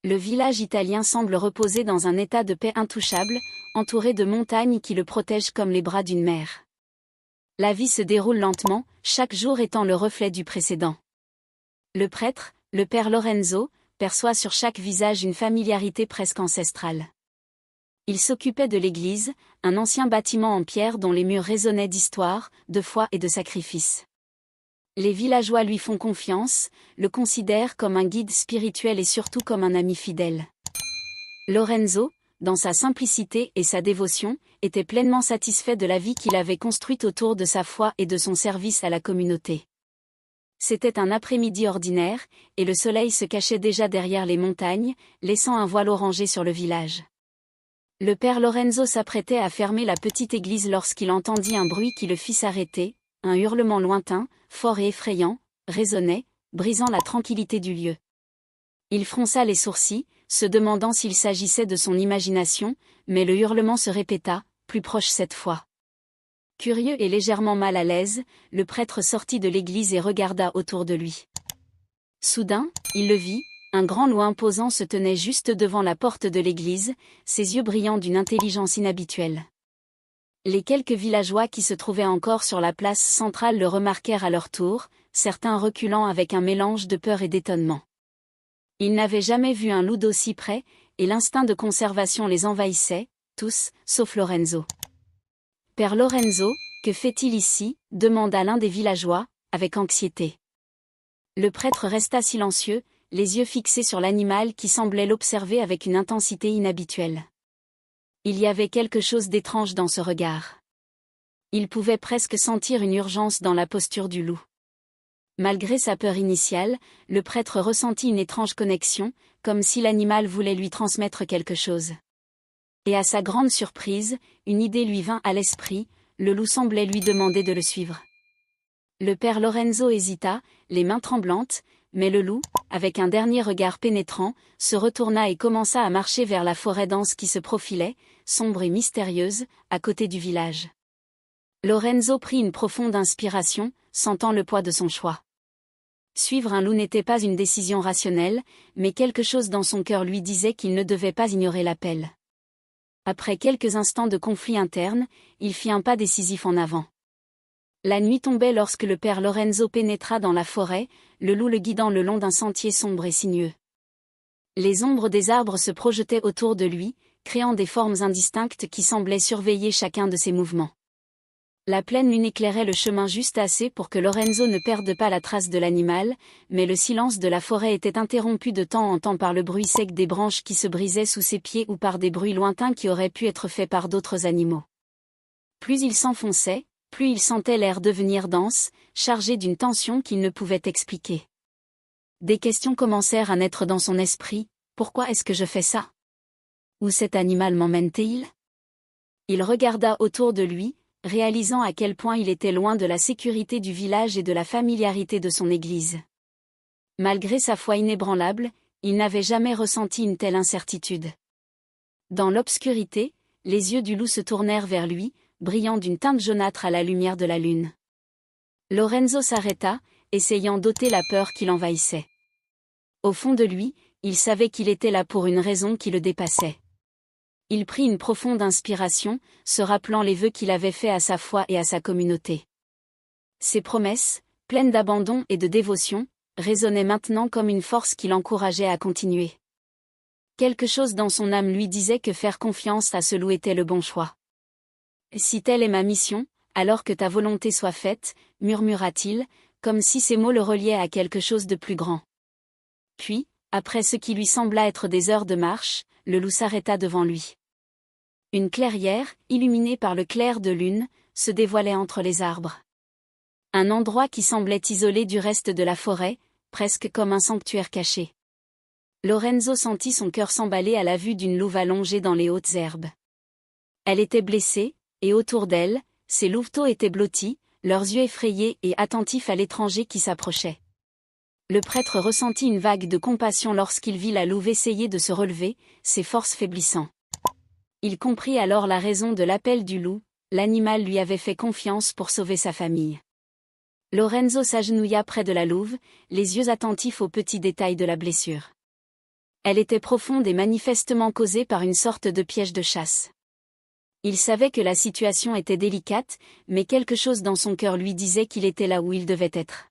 Le village italien semble reposer dans un état de paix intouchable, entouré de montagnes qui le protègent comme les bras d'une mère. La vie se déroule lentement, chaque jour étant le reflet du précédent. Le prêtre, le père Lorenzo, perçoit sur chaque visage une familiarité presque ancestrale. Il s'occupait de l'église, un ancien bâtiment en pierre dont les murs résonnaient d'histoire, de foi et de sacrifice. Les villageois lui font confiance, le considèrent comme un guide spirituel et surtout comme un ami fidèle. Lorenzo, dans sa simplicité et sa dévotion, était pleinement satisfait de la vie qu'il avait construite autour de sa foi et de son service à la communauté. C'était un après-midi ordinaire, et le soleil se cachait déjà derrière les montagnes, laissant un voile orangé sur le village. Le père Lorenzo s'apprêtait à fermer la petite église lorsqu'il entendit un bruit qui le fit s'arrêter, un hurlement lointain, fort et effrayant, résonnait, brisant la tranquillité du lieu. Il fronça les sourcils, se demandant s'il s'agissait de son imagination, mais le hurlement se répéta, plus proche cette fois. Curieux et légèrement mal à l'aise, le prêtre sortit de l'église et regarda autour de lui. Soudain, il le vit, un grand loup imposant se tenait juste devant la porte de l'église, ses yeux brillant d'une intelligence inhabituelle. Les quelques villageois qui se trouvaient encore sur la place centrale le remarquèrent à leur tour, certains reculant avec un mélange de peur et d'étonnement. Ils n'avaient jamais vu un loup d'aussi près, et l'instinct de conservation les envahissait, tous, sauf Lorenzo. « Père Lorenzo, que fait-il ici » demanda l'un des villageois, avec anxiété. Le prêtre resta silencieux, les yeux fixés sur l'animal qui semblait l'observer avec une intensité inhabituelle. Il y avait quelque chose d'étrange dans ce regard. Il pouvait presque sentir une urgence dans la posture du loup. Malgré sa peur initiale, le prêtre ressentit une étrange connexion, comme si l'animal voulait lui transmettre quelque chose. Et à sa grande surprise, une idée lui vint à l'esprit, le loup semblait lui demander de le suivre. Le père Lorenzo hésita, les mains tremblantes, mais le loup, avec un dernier regard pénétrant, se retourna et commença à marcher vers la forêt dense qui se profilait, sombre et mystérieuse, à côté du village. Lorenzo prit une profonde inspiration, sentant le poids de son choix. Suivre un loup n'était pas une décision rationnelle, mais quelque chose dans son cœur lui disait qu'il ne devait pas ignorer l'appel. Après quelques instants de conflit interne, il fit un pas décisif en avant. La nuit tombait lorsque le père Lorenzo pénétra dans la forêt, le loup le guidant le long d'un sentier sombre et sinueux. Les ombres des arbres se projetaient autour de lui, créant des formes indistinctes qui semblaient surveiller chacun de ses mouvements. La pleine lune éclairait le chemin juste assez pour que Lorenzo ne perde pas la trace de l'animal, mais le silence de la forêt était interrompu de temps en temps par le bruit sec des branches qui se brisaient sous ses pieds ou par des bruits lointains qui auraient pu être faits par d'autres animaux. Plus il s'enfonçait, plus il sentait l'air devenir dense, chargé d'une tension qu'il ne pouvait expliquer. Des questions commencèrent à naître dans son esprit, pourquoi est-ce que je fais ça? Où cet animal m'emmène-t-il? Il regarda autour de lui, réalisant à quel point il était loin de la sécurité du village et de la familiarité de son église. Malgré sa foi inébranlable, il n'avait jamais ressenti une telle incertitude. Dans l'obscurité, les yeux du loup se tournèrent vers lui, brillant d'une teinte jaunâtre à la lumière de la lune. Lorenzo s'arrêta, essayant d'ôter la peur qui l'envahissait. Au fond de lui, il savait qu'il était là pour une raison qui le dépassait. Il prit une profonde inspiration, se rappelant les vœux qu'il avait faits à sa foi et à sa communauté. Ses promesses, pleines d'abandon et de dévotion, résonnaient maintenant comme une force qui l'encourageait à continuer. Quelque chose dans son âme lui disait que faire confiance à ce loup était le bon choix. « Si telle est ma mission, alors que ta volonté soit faite », murmura-t-il, comme si ces mots le reliaient à quelque chose de plus grand. Puis, après ce qui lui sembla être des heures de marche, le loup s'arrêta devant lui. Une clairière, illuminée par le clair de lune, se dévoilait entre les arbres. Un endroit qui semblait isolé du reste de la forêt, presque comme un sanctuaire caché. Lorenzo sentit son cœur s'emballer à la vue d'une louve allongée dans les hautes herbes. Elle était blessée, et autour d'elle, ses louveteaux étaient blottis, leurs yeux effrayés et attentifs à l'étranger qui s'approchait. Le prêtre ressentit une vague de compassion lorsqu'il vit la louve essayer de se relever, ses forces faiblissant. Il comprit alors la raison de l'appel du loup, l'animal lui avait fait confiance pour sauver sa famille. Lorenzo s'agenouilla près de la louve, les yeux attentifs aux petits détails de la blessure. Elle était profonde et manifestement causée par une sorte de piège de chasse. Il savait que la situation était délicate, mais quelque chose dans son cœur lui disait qu'il était là où il devait être.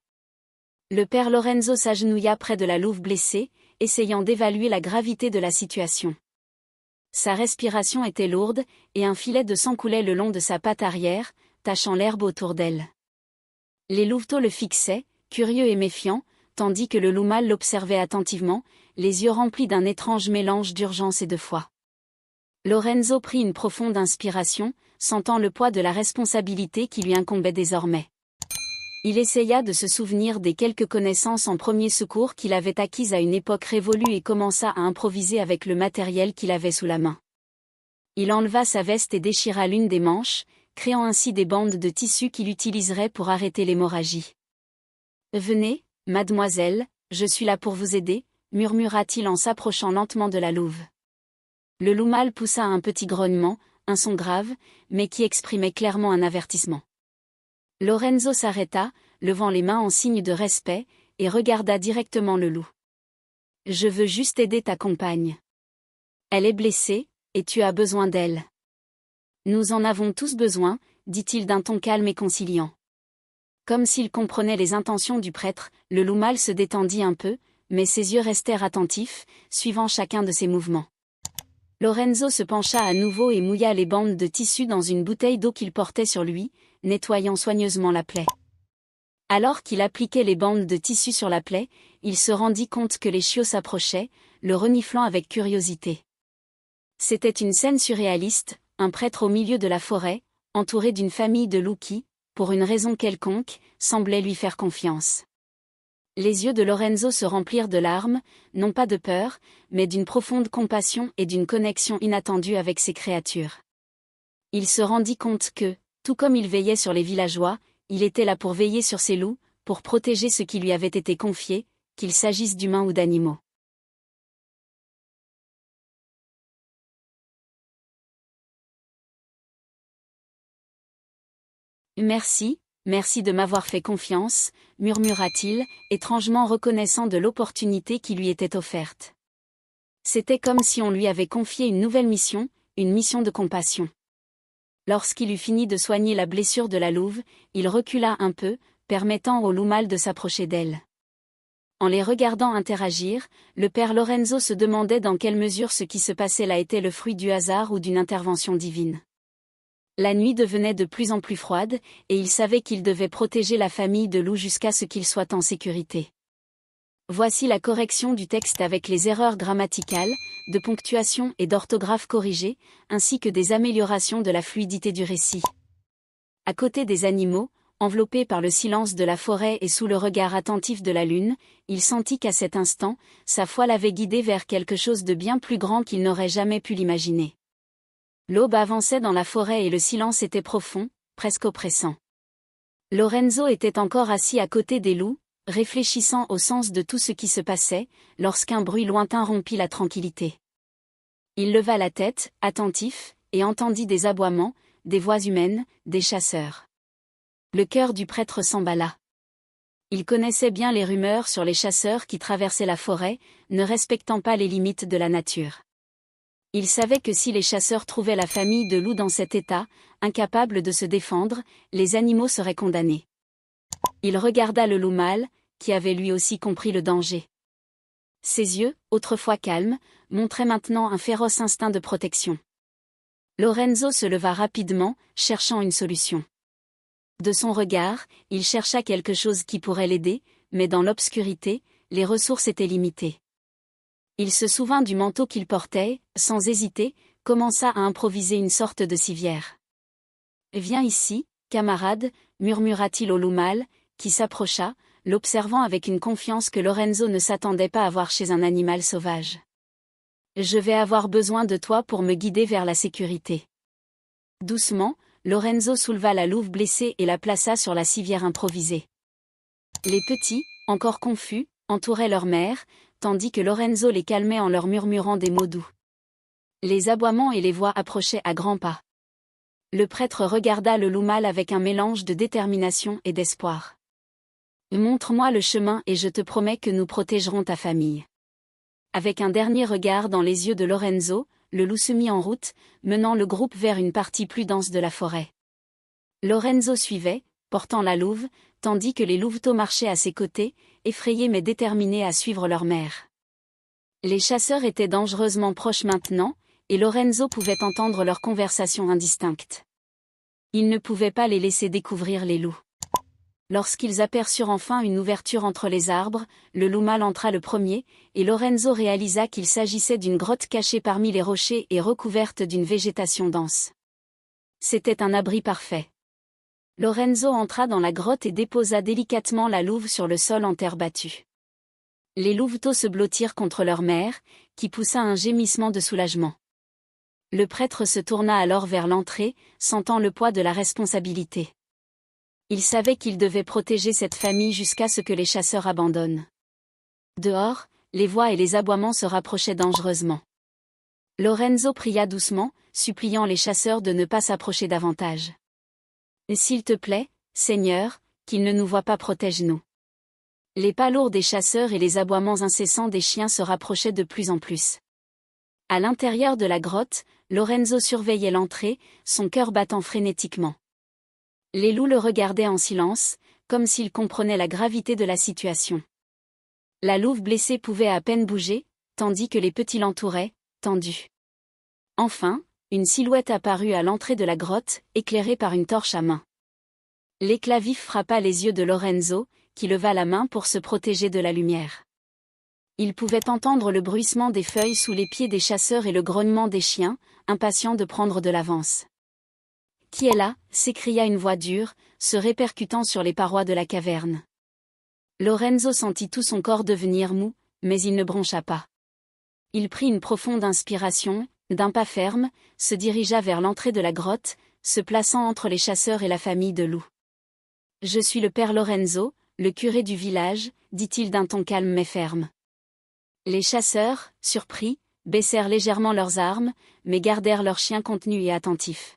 Le père Lorenzo s'agenouilla près de la louve blessée, essayant d'évaluer la gravité de la situation. Sa respiration était lourde, et un filet de sang coulait le long de sa patte arrière, tachant l'herbe autour d'elle. Les louveteaux le fixaient, curieux et méfiants, tandis que le loup mâle l'observait attentivement, les yeux remplis d'un étrange mélange d'urgence et de foi. Lorenzo prit une profonde inspiration, sentant le poids de la responsabilité qui lui incombait désormais. Il essaya de se souvenir des quelques connaissances en premier secours qu'il avait acquises à une époque révolue et commença à improviser avec le matériel qu'il avait sous la main. Il enleva sa veste et déchira l'une des manches, créant ainsi des bandes de tissu qu'il utiliserait pour arrêter l'hémorragie. « Venez, mademoiselle, je suis là pour vous aider », murmura-t-il en s'approchant lentement de la louve. Le loup mâle poussa un petit grognement, un son grave, mais qui exprimait clairement un avertissement. Lorenzo s'arrêta, levant les mains en signe de respect, et regarda directement le loup. « Je veux juste aider ta compagne. Elle est blessée, et tu as besoin d'elle. »« Nous en avons tous besoin, » dit-il d'un ton calme et conciliant. Comme s'il comprenait les intentions du prêtre, le loup mâle se détendit un peu, mais ses yeux restèrent attentifs, suivant chacun de ses mouvements. Lorenzo se pencha à nouveau et mouilla les bandes de tissu dans une bouteille d'eau qu'il portait sur lui, nettoyant soigneusement la plaie. Alors qu'il appliquait les bandes de tissu sur la plaie, il se rendit compte que les chiots s'approchaient, le reniflant avec curiosité. C'était une scène surréaliste, un prêtre au milieu de la forêt, entouré d'une famille de loups qui, pour une raison quelconque, semblait lui faire confiance. Les yeux de Lorenzo se remplirent de larmes, non pas de peur, mais d'une profonde compassion et d'une connexion inattendue avec ces créatures. Il se rendit compte que, tout comme il veillait sur les villageois, il était là pour veiller sur ces loups, pour protéger ce qui lui avait été confié, qu'il s'agisse d'humains ou d'animaux. Merci, merci de m'avoir fait confiance, murmura-t-il, étrangement reconnaissant de l'opportunité qui lui était offerte. C'était comme si on lui avait confié une nouvelle mission, une mission de compassion. Lorsqu'il eut fini de soigner la blessure de la louve, il recula un peu, permettant au loup mâle de s'approcher d'elle. En les regardant interagir, le père Lorenzo se demandait dans quelle mesure ce qui se passait là était le fruit du hasard ou d'une intervention divine. La nuit devenait de plus en plus froide, et il savait qu'il devait protéger la famille de loups jusqu'à ce qu'ils soient en sécurité. Voici la correction du texte avec les erreurs grammaticales, de ponctuation et d'orthographe corrigées, ainsi que des améliorations de la fluidité du récit. À côté des animaux, enveloppé par le silence de la forêt et sous le regard attentif de la lune, il sentit qu'à cet instant, sa foi l'avait guidé vers quelque chose de bien plus grand qu'il n'aurait jamais pu l'imaginer. L'aube avançait dans la forêt et le silence était profond, presque oppressant. Lorenzo était encore assis à côté des loups, réfléchissant au sens de tout ce qui se passait, lorsqu'un bruit lointain rompit la tranquillité. Il leva la tête, attentif, et entendit des aboiements, des voix humaines, des chasseurs. Le cœur du prêtre s'emballa. Il connaissait bien les rumeurs sur les chasseurs qui traversaient la forêt, ne respectant pas les limites de la nature. Il savait que si les chasseurs trouvaient la famille de loups dans cet état, incapable de se défendre, les animaux seraient condamnés. Il regarda le loup mâle, qui avait lui aussi compris le danger. Ses yeux, autrefois calmes, montraient maintenant un féroce instinct de protection. Lorenzo se leva rapidement, cherchant une solution. De son regard, il chercha quelque chose qui pourrait l'aider, mais dans l'obscurité, les ressources étaient limitées. Il se souvint du manteau qu'il portait, sans hésiter, commença à improviser une sorte de civière. « Viens ici, camarade », murmura-t-il au loup mâle, qui s'approcha, l'observant avec une confiance que Lorenzo ne s'attendait pas à voir chez un animal sauvage. « Je vais avoir besoin de toi pour me guider vers la sécurité. » Doucement, Lorenzo souleva la louve blessée et la plaça sur la civière improvisée. Les petits, encore confus, entouraient leur mère, tandis que Lorenzo les calmait en leur murmurant des mots doux. Les aboiements et les voix approchaient à grands pas. Le prêtre regarda le loup mâle avec un mélange de détermination et d'espoir. « Montre-moi le chemin et je te promets que nous protégerons ta famille. » Avec un dernier regard dans les yeux de Lorenzo, le loup se mit en route, menant le groupe vers une partie plus dense de la forêt. Lorenzo suivait, portant la louve, tandis que les louveteaux marchaient à ses côtés, effrayés mais déterminés à suivre leur mère. Les chasseurs étaient dangereusement proches maintenant, et Lorenzo pouvait entendre leur conversation indistincte. Il ne pouvait pas les laisser découvrir les loups. Lorsqu'ils aperçurent enfin une ouverture entre les arbres, le loup mâle entra le premier, et Lorenzo réalisa qu'il s'agissait d'une grotte cachée parmi les rochers et recouverte d'une végétation dense. C'était un abri parfait. Lorenzo entra dans la grotte et déposa délicatement la louve sur le sol en terre battue. Les louveteaux se blottirent contre leur mère, qui poussa un gémissement de soulagement. Le prêtre se tourna alors vers l'entrée, sentant le poids de la responsabilité. Il savait qu'il devait protéger cette famille jusqu'à ce que les chasseurs abandonnent. Dehors, les voix et les aboiements se rapprochaient dangereusement. Lorenzo pria doucement, suppliant les chasseurs de ne pas s'approcher davantage. « S'il te plaît, Seigneur, qu'ils ne nous voient pas, protège-nous. » Les pas lourds des chasseurs et les aboiements incessants des chiens se rapprochaient de plus en plus. À l'intérieur de la grotte, Lorenzo surveillait l'entrée, son cœur battant frénétiquement. Les loups le regardaient en silence, comme s'ils comprenaient la gravité de la situation. La louve blessée pouvait à peine bouger, tandis que les petits l'entouraient, tendus. Enfin, une silhouette apparut à l'entrée de la grotte, éclairée par une torche à main. L'éclat vif frappa les yeux de Lorenzo, qui leva la main pour se protéger de la lumière. Il pouvait entendre le bruissement des feuilles sous les pieds des chasseurs et le grognement des chiens, impatients de prendre de l'avance. « Qui est là ?» s'écria une voix dure, se répercutant sur les parois de la caverne. Lorenzo sentit tout son corps devenir mou, mais il ne broncha pas. Il prit une profonde inspiration, d'un pas ferme, se dirigea vers l'entrée de la grotte, se plaçant entre les chasseurs et la famille de loups. « Je suis le père Lorenzo, le curé du village, » dit-il d'un ton calme mais ferme. Les chasseurs, surpris, baissèrent légèrement leurs armes, mais gardèrent leurs chiens contenus et attentifs.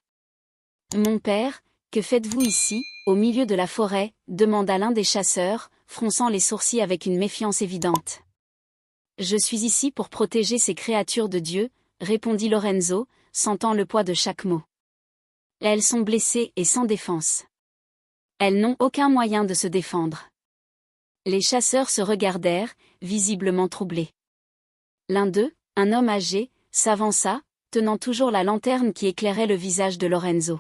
« Mon père, que faites-vous ici, au milieu de la forêt ?» demanda l'un des chasseurs, fronçant les sourcils avec une méfiance évidente. « Je suis ici pour protéger ces créatures de Dieu, » répondit Lorenzo, sentant le poids de chaque mot. « Elles sont blessées et sans défense. Elles n'ont aucun moyen de se défendre. » Les chasseurs se regardèrent, visiblement troublés. L'un d'eux, un homme âgé, s'avança, tenant toujours la lanterne qui éclairait le visage de Lorenzo.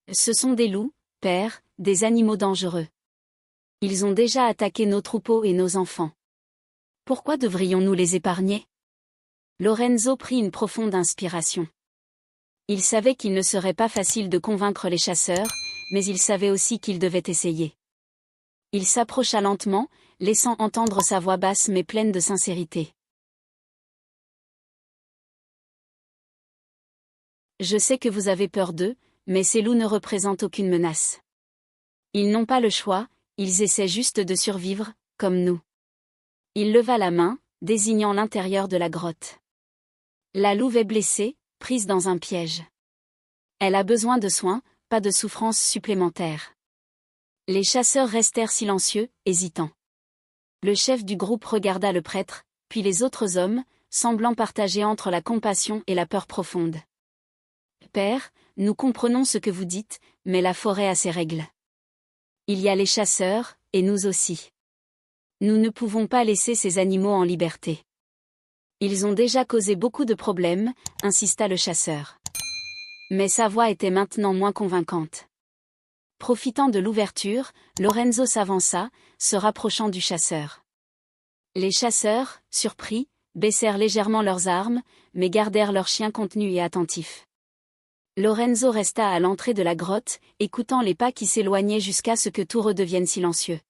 « Ce sont des loups, père, des animaux dangereux. Ils ont déjà attaqué nos troupeaux et nos enfants. Pourquoi devrions-nous les épargner ?» Lorenzo prit une profonde inspiration. Il savait qu'il ne serait pas facile de convaincre les chasseurs, mais il savait aussi qu'il devait essayer. Il s'approcha lentement, laissant entendre sa voix basse mais pleine de sincérité. « Je sais que vous avez peur d'eux, mais ces loups ne représentent aucune menace. Ils n'ont pas le choix, ils essaient juste de survivre, comme nous. » Il leva la main, désignant l'intérieur de la grotte. La louve est blessée, prise dans un piège. Elle a besoin de soins, pas de souffrance supplémentaire. Les chasseurs restèrent silencieux, hésitants. Le chef du groupe regarda le prêtre, puis les autres hommes, semblant partager entre la compassion et la peur profonde. « Père, nous comprenons ce que vous dites, mais la forêt a ses règles. Il y a les chasseurs, et nous aussi. Nous ne pouvons pas laisser ces animaux en liberté. Ils ont déjà causé beaucoup de problèmes, » insista le chasseur. Mais sa voix était maintenant moins convaincante. Profitant de l'ouverture, Lorenzo s'avança, se rapprochant du chasseur. Les chasseurs, surpris, baissèrent légèrement leurs armes, mais gardèrent leurs chiens contenus et attentifs. Lorenzo resta à l'entrée de la grotte, écoutant les pas qui s'éloignaient jusqu'à ce que tout redevienne silencieux.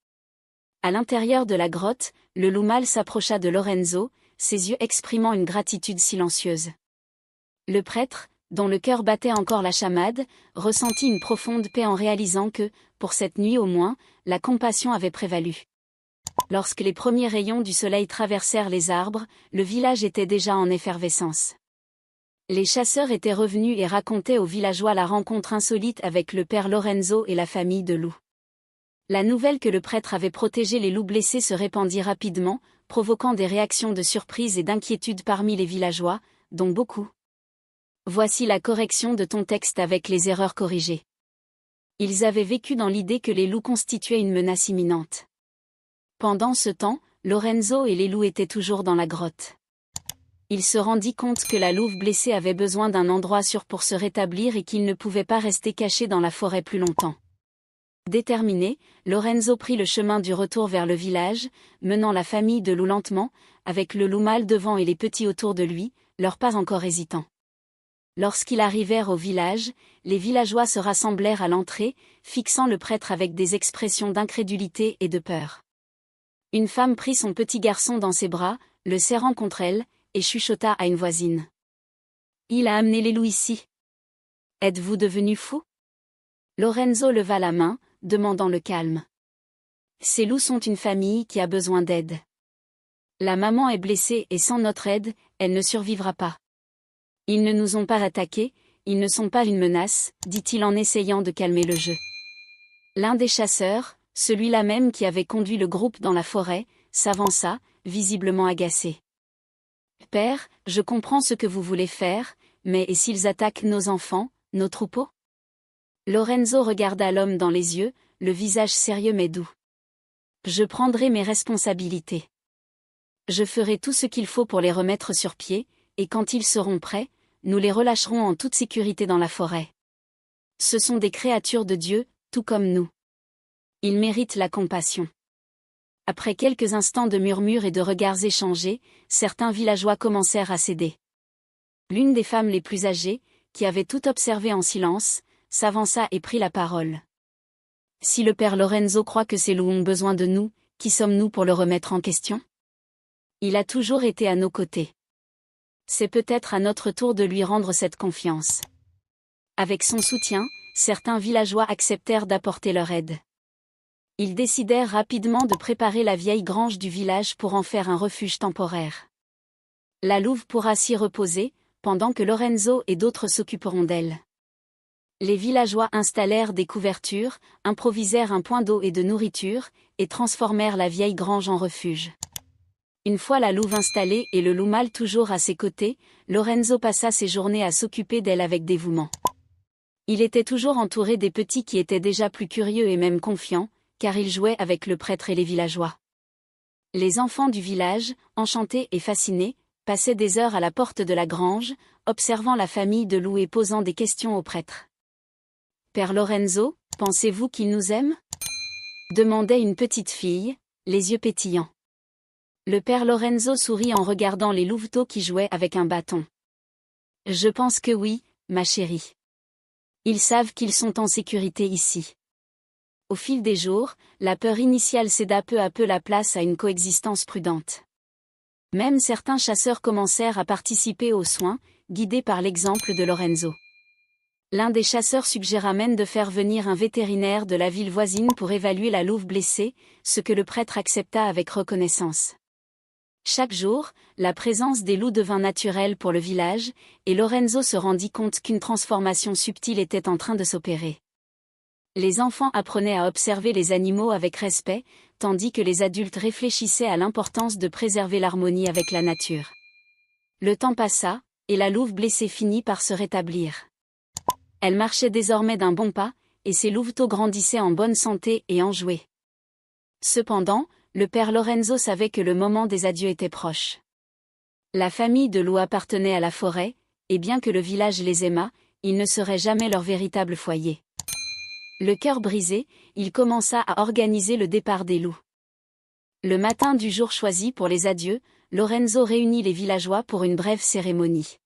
À l'intérieur de la grotte, le loup mâle s'approcha de Lorenzo, ses yeux exprimant une gratitude silencieuse. Le prêtre, dont le cœur battait encore la chamade, ressentit une profonde paix en réalisant que, pour cette nuit au moins, la compassion avait prévalu. Lorsque les premiers rayons du soleil traversèrent les arbres, le village était déjà en effervescence. Les chasseurs étaient revenus et racontaient aux villageois la rencontre insolite avec le père Lorenzo et la famille de loups. La nouvelle que le prêtre avait protégé les loups blessés se répandit rapidement, provoquant des réactions de surprise et d'inquiétude parmi les villageois, dont beaucoup. Voici la correction de ton texte avec les erreurs corrigées. Ils avaient vécu dans l'idée que les loups constituaient une menace imminente. Pendant ce temps, Lorenzo et les loups étaient toujours dans la grotte. Il se rendit compte que la louve blessée avait besoin d'un endroit sûr pour se rétablir et qu'il ne pouvait pas rester caché dans la forêt plus longtemps. Déterminé, Lorenzo prit le chemin du retour vers le village, menant la famille de loups lentement, avec le loup mâle devant et les petits autour de lui, leurs pas encore hésitants. Lorsqu'ils arrivèrent au village, les villageois se rassemblèrent à l'entrée, fixant le prêtre avec des expressions d'incrédulité et de peur. Une femme prit son petit garçon dans ses bras, le serrant contre elle, et chuchota à une voisine. « Il a amené les loups ici. Êtes-vous devenu fou ?» Lorenzo leva la main, demandant le calme. « Ces loups sont une famille qui a besoin d'aide. La maman est blessée et sans notre aide, elle ne survivra pas. Ils ne nous ont pas attaqués, ils ne sont pas une menace, dit-il en essayant de calmer le jeu. » L'un des chasseurs, celui-là même qui avait conduit le groupe dans la forêt, s'avança, visiblement agacé. « Père, je comprends ce que vous voulez faire, mais et s'ils attaquent nos enfants, nos troupeaux ?» Lorenzo regarda l'homme dans les yeux, le visage sérieux mais doux. « Je prendrai mes responsabilités. Je ferai tout ce qu'il faut pour les remettre sur pied, et quand ils seront prêts, nous les relâcherons en toute sécurité dans la forêt. Ce sont des créatures de Dieu, tout comme nous. Ils méritent la compassion. » Après quelques instants de murmures et de regards échangés, certains villageois commencèrent à céder. L'une des femmes les plus âgées, qui avait tout observé en silence, s'avança et prit la parole. « Si le père Lorenzo croit que ces loups ont besoin de nous, qui sommes-nous pour le remettre en question? Il a toujours été à nos côtés. C'est peut-être à notre tour de lui rendre cette confiance. » Avec son soutien, certains villageois acceptèrent d'apporter leur aide. Ils décidèrent rapidement de préparer la vieille grange du village pour en faire un refuge temporaire. La louve pourra s'y reposer, pendant que Lorenzo et d'autres s'occuperont d'elle. Les villageois installèrent des couvertures, improvisèrent un point d'eau et de nourriture, et transformèrent la vieille grange en refuge. Une fois la louve installée et le loup mâle toujours à ses côtés, Lorenzo passa ses journées à s'occuper d'elle avec dévouement. Il était toujours entouré des petits qui étaient déjà plus curieux et même confiants, car il jouait avec le prêtre et les villageois. Les enfants du village, enchantés et fascinés, passaient des heures à la porte de la grange, observant la famille de loups et posant des questions au prêtre. « Père Lorenzo, pensez-vous qu'il nous aime ?» demandait une petite fille, les yeux pétillants. Le père Lorenzo sourit en regardant les louveteaux qui jouaient avec un bâton. « Je pense que oui, ma chérie. Ils savent qu'ils sont en sécurité ici. » Au fil des jours, la peur initiale céda peu à peu la place à une coexistence prudente. Même certains chasseurs commencèrent à participer aux soins, guidés par l'exemple de Lorenzo. L'un des chasseurs suggéra même de faire venir un vétérinaire de la ville voisine pour évaluer la louve blessée, ce que le prêtre accepta avec reconnaissance. Chaque jour, la présence des loups devint naturelle pour le village, et Lorenzo se rendit compte qu'une transformation subtile était en train de s'opérer. Les enfants apprenaient à observer les animaux avec respect, tandis que les adultes réfléchissaient à l'importance de préserver l'harmonie avec la nature. Le temps passa, et la louve blessée finit par se rétablir. Elle marchait désormais d'un bon pas, et ses louveteaux grandissaient en bonne santé et enjoués. Cependant, le père Lorenzo savait que le moment des adieux était proche. La famille de loups appartenait à la forêt, et bien que le village les aimât, ils ne seraient jamais leur véritable foyer. Le cœur brisé, il commença à organiser le départ des loups. Le matin du jour choisi pour les adieux, Lorenzo réunit les villageois pour une brève cérémonie.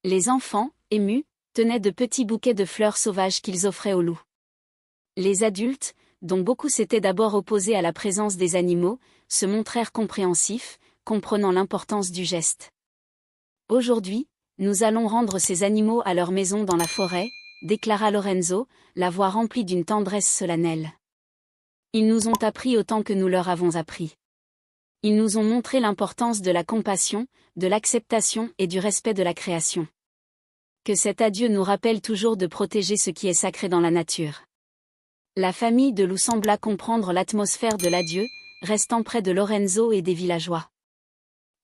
Les enfants, émus, tenaient de petits bouquets de fleurs sauvages qu'ils offraient aux loups. Les adultes, dont beaucoup s'étaient d'abord opposés à la présence des animaux, se montrèrent compréhensifs, comprenant l'importance du geste. « Aujourd'hui, nous allons rendre ces animaux à leur maison dans la forêt, » déclara Lorenzo, la voix remplie d'une tendresse solennelle. « Ils nous ont appris autant que nous leur avons appris. Ils nous ont montré l'importance de la compassion, de l'acceptation et du respect de la création. Que cet adieu nous rappelle toujours de protéger ce qui est sacré dans la nature. » La famille de loups sembla comprendre l'atmosphère de l'adieu, restant près de Lorenzo et des villageois.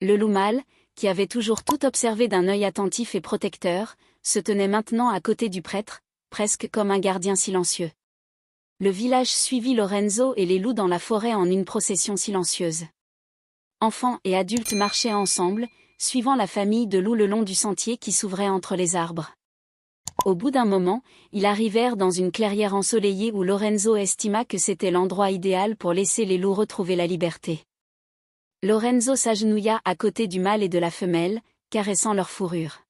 Le loup mâle, qui avait toujours tout observé d'un œil attentif et protecteur, se tenait maintenant à côté du prêtre, presque comme un gardien silencieux. Le village suivit Lorenzo et les loups dans la forêt en une procession silencieuse. Enfants et adultes marchaient ensemble, suivant la famille de loups le long du sentier qui s'ouvrait entre les arbres. Au bout d'un moment, ils arrivèrent dans une clairière ensoleillée où Lorenzo estima que c'était l'endroit idéal pour laisser les loups retrouver la liberté. Lorenzo s'agenouilla à côté du mâle et de la femelle, caressant leur fourrure.